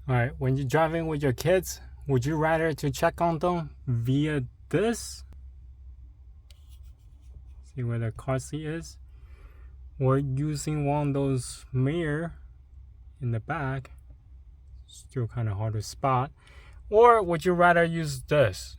All right, when you're driving with your kids, would you rather to check on them via this? See where the car seat is? Or using one of those mirror in the back? Still kind of hard to spot. Or would you rather use this?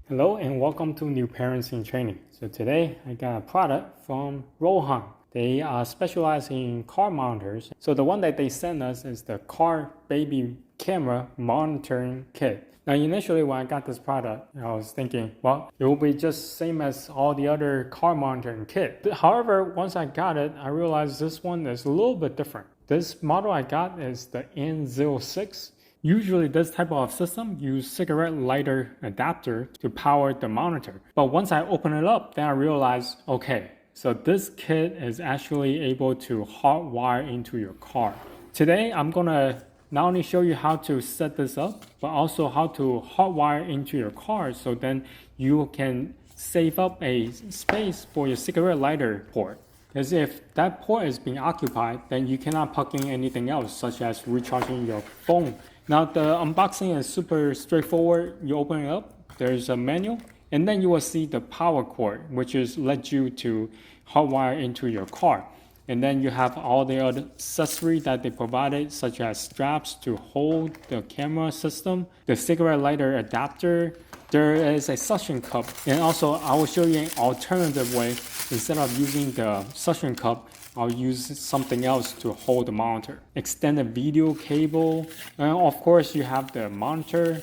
Hello and welcome to New Parents in Training. So today I got a product from Rohent. They are specialized in car monitors. So the one that they sent us is the car baby camera monitoring kit. Now initially when I got this product, I was thinking, well, it will be just same as all the other car monitoring kit. However, once I got it, I realized this one is a little bit different. This model I got is the N06. Usually this type of system use cigarette lighter adapter to power the monitor. But once I open it up, then I realized, okay, so this kit is actually able to hardwire into your car. Today, I'm gonna not only show you how to set this up, but also how to hardwire into your car so then you can save up a space for your cigarette lighter port. Because if that port is being occupied, then you cannot plug in anything else, such as recharging your phone. Now the unboxing is super straightforward. You open it up, there's a manual, and then you will see the power cord, which is lets you to hardwire into your car. And then you have all the other accessories that they provided, such as straps to hold the camera system, the cigarette lighter adapter. There is a suction cup, and also I will show you an alternative way. Instead of using the suction cup, I'll use something else to hold the monitor. Extended video cable, and of course you have the monitor.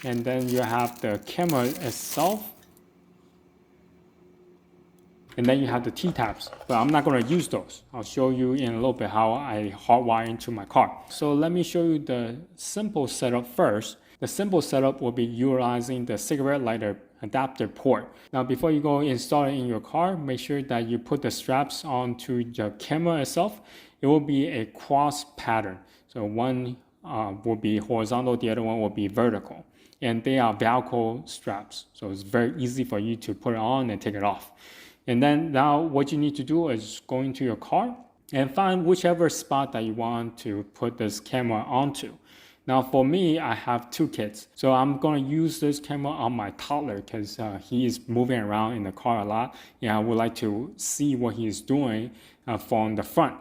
And then you have the camera itself. And then you have the T-tabs, but I'm not going to use those. I'll show you in a little bit how I hardwire into my car. So let me show you the simple setup first. The simple setup will be utilizing the cigarette lighter adapter port. Now before you go install it in your car, make sure that you put the straps onto the camera itself. It will be a cross pattern. So one will be horizontal, the other one will be vertical. And they are Velcro straps. So it's very easy for you to put it on and take it off. And then now what you need to do is go into your car and find whichever spot that you want to put this camera onto. Now for me, I have two kids. So I'm going to use this camera on my toddler because he is moving around in the car a lot. And I would like to see what he is doing from the front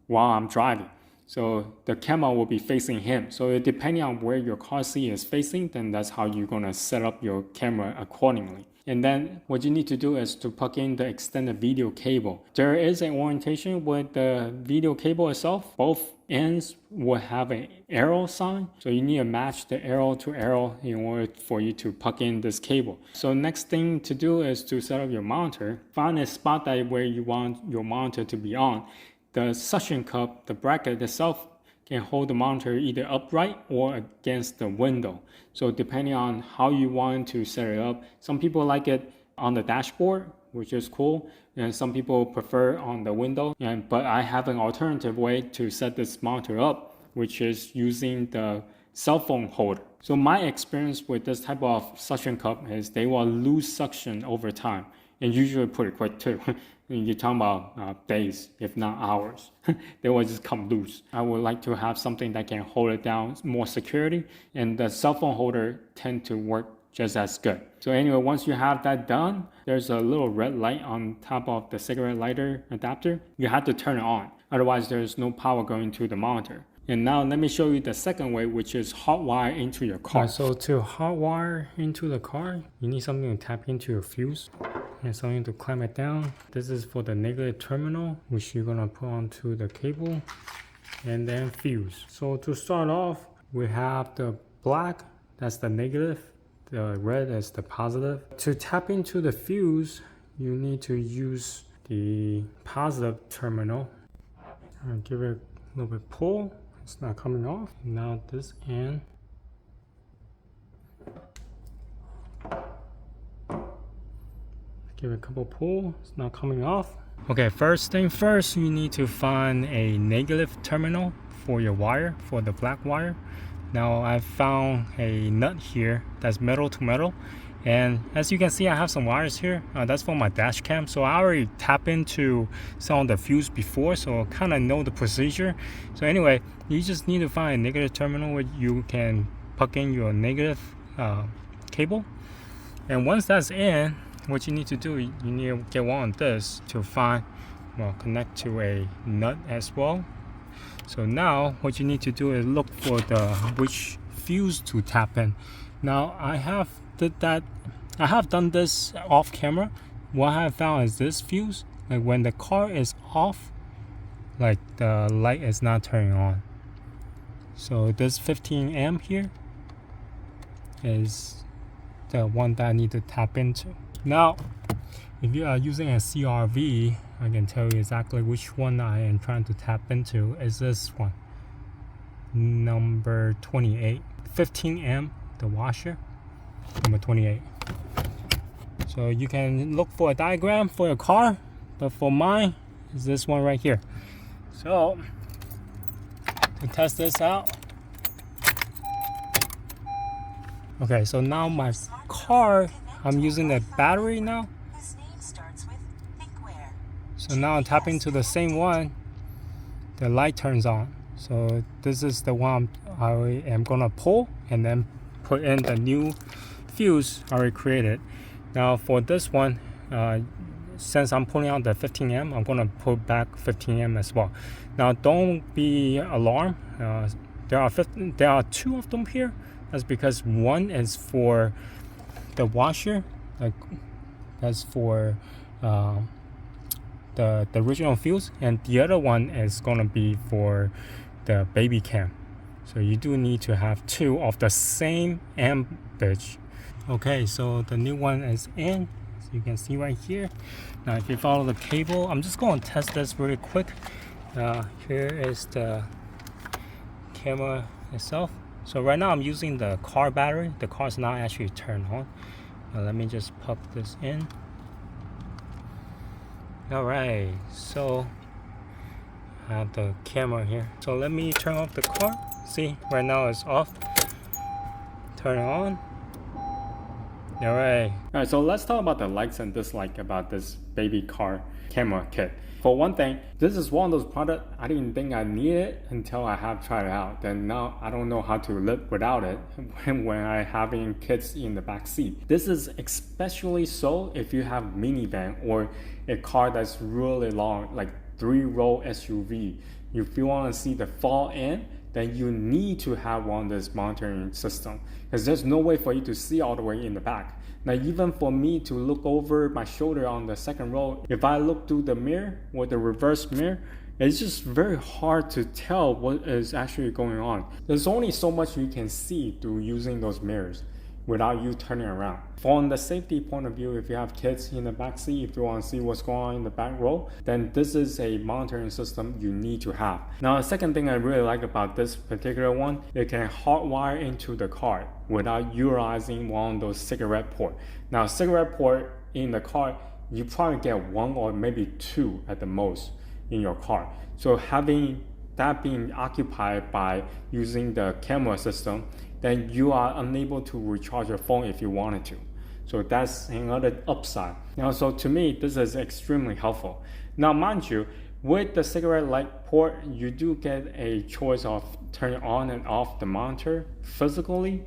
while I'm driving. So the camera will be facing him. So depending on where your car seat is facing, then that's how you're going to set up your camera accordingly. And then what you need to do is to plug in the extended video cable. There is an orientation with the video cable itself. Both ends will have an arrow sign. So you need to match the arrow to arrow in order for you to plug in this cable. So next thing to do is to set up your monitor. Find a spot that where you want your monitor to be on. The suction cup, the bracket itself, can hold the monitor either upright or against the window. So depending on how you want to set it up, some people like it on the dashboard, which is cool, and some people prefer on the window. But I have an alternative way to set this monitor up, which is using the cell phone holder. So my experience with this type of suction cup is they will lose suction over time, and usually pretty quick too. You're talking about days, if not hours. They will just come loose. I would like to have something that can hold it down more security, and the cell phone holder tend to work just as good. So anyway, once you have that done, there's a little red light on top of the cigarette lighter adapter. You have to turn it on. Otherwise, there's no power going to the monitor. And now let me show you the second way, which is hotwire into your car. So to hotwire into the car, you need something to tap into your fuse and something to clamp it down. This is for the negative terminal, which you're gonna put onto the cable, and then fuse. So to start off, we have the black, that's the negative, the red is the positive. To tap into the fuse, you need to use the positive terminal. And give it a little bit pull. It's not coming off. Now this end. Give it a couple pull. It's not coming off. Okay, first thing first, you need to find a negative terminal for your wire, for the black wire. Now I found a nut here that's metal to metal, And as you can see, I have some wires here. That's for my dash cam. So I already tapped into some of the fuse before, so I kind of know the procedure. So anyway, you just need to find a negative terminal where you can plug in your negative cable. And once that's in, what you need to do, you need to get one of this to find, well, connect to a nut as well. So now what you need to do is look for which fuse to tap in. Now I have done this off camera. What I have found is this fuse, like when the car is off, like the light is not turning on. So this 15 amp here is the one that I need to tap into. Now if you are using a CRV, I can tell you exactly which one I am trying to tap into. Is this one, number 28, 15 amp, the washer, number 28. So you can look for a diagram for your car, but for mine is this one right here. So to test this out, okay, so now my car, I'm using the battery now. So now I'm tapping to the same one, the light turns on. So this is the one I am gonna pull and then put in the new fuse I already created. Now for this one, since I'm pulling out the 15 amp, I'm gonna put back 15 amp as well. Now don't be alarmed. There are two of them here. That's because one is for the washer, like that's for the original fuse, and the other one is gonna be for the baby cam. So you do need to have two of the same ampage. Okay, so the new one is in, so you can see right here. Now if you follow the cable, I'm just going to test this really quick. Here is the camera itself. So right now I'm using the car battery. The car is not actually turned on. Let me just plug this in. Alright, so I have the camera here. So let me turn off the car. See, right now it's off. Turn it on. Alright. Alright, so let's talk about the likes and dislikes about this baby car camera kit. For one thing, this is one of those products I didn't think I needed until I have tried it out. Then now I don't know how to live without it when I having kids in the back seat. This is especially so if you have minivan or a car that's really long, like 3-row SUV. If you want to see the fall in, then you need to have one of this monitoring system, because there's no way for you to see all the way in the back. Now even for me to look over my shoulder on the second row, if I look through the mirror or the reverse mirror, it's just very hard to tell what is actually going on. There's only so much you can see through using those mirrors without you turning around. From the safety point of view, if you have kids in the back seat, if you want to see what's going on in the back row, then this is a monitoring system you need to have. Now, the second thing I really like about this particular one, it can hardwire into the car without utilizing one of those cigarette ports. Now, cigarette port in the car, you probably get one or maybe two at the most in your car. So having that being occupied by using the camera system, then you are unable to recharge your phone if you wanted to. So that's another upside. Now, so to me, this is extremely helpful. Now, mind you, with the cigarette light port, you do get a choice of turning on and off the monitor physically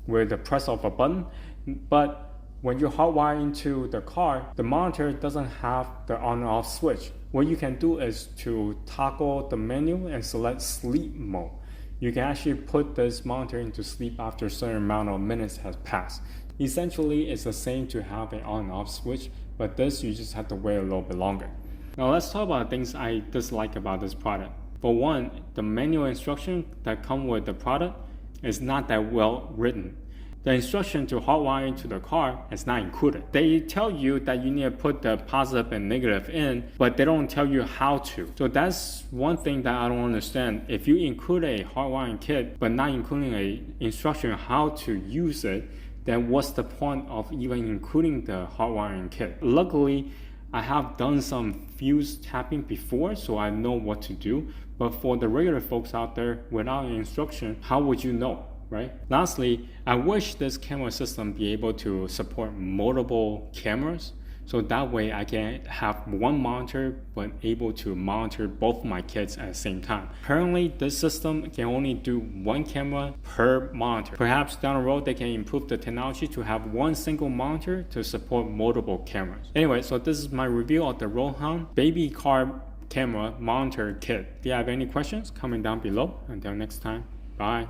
with the press of a button. But when you hardwire into the car, the monitor doesn't have the on and off switch. What you can do is to toggle the menu and select sleep mode. You can actually put this monitor into sleep after a certain amount of minutes has passed. Essentially, it's the same to have an on and off switch, but this you just have to wait a little bit longer. Now let's talk about things I dislike about this product. For one, the manual instruction that come with the product is not that well written. The instruction to hardwire into the car is not included. They tell you that you need to put the positive and negative in, but they don't tell you how to. So that's one thing that I don't understand. If you include a hardwiring kit, but not including an instruction how to use it, then what's the point of even including the hardwiring kit? Luckily, I have done some fuse tapping before, so I know what to do. But for the regular folks out there without an instruction, how would you know? right? Lastly, I wish this camera system be able to support multiple cameras, so that way I can have one monitor but able to monitor both my kids at the same time. Currently, this system can only do one camera per monitor. Perhaps down the road they can improve the technology to have one single monitor to support multiple cameras. Anyway, so this is my review of the Rohent baby car camera monitor kit. If you have any questions, comment down below. Until next time, bye.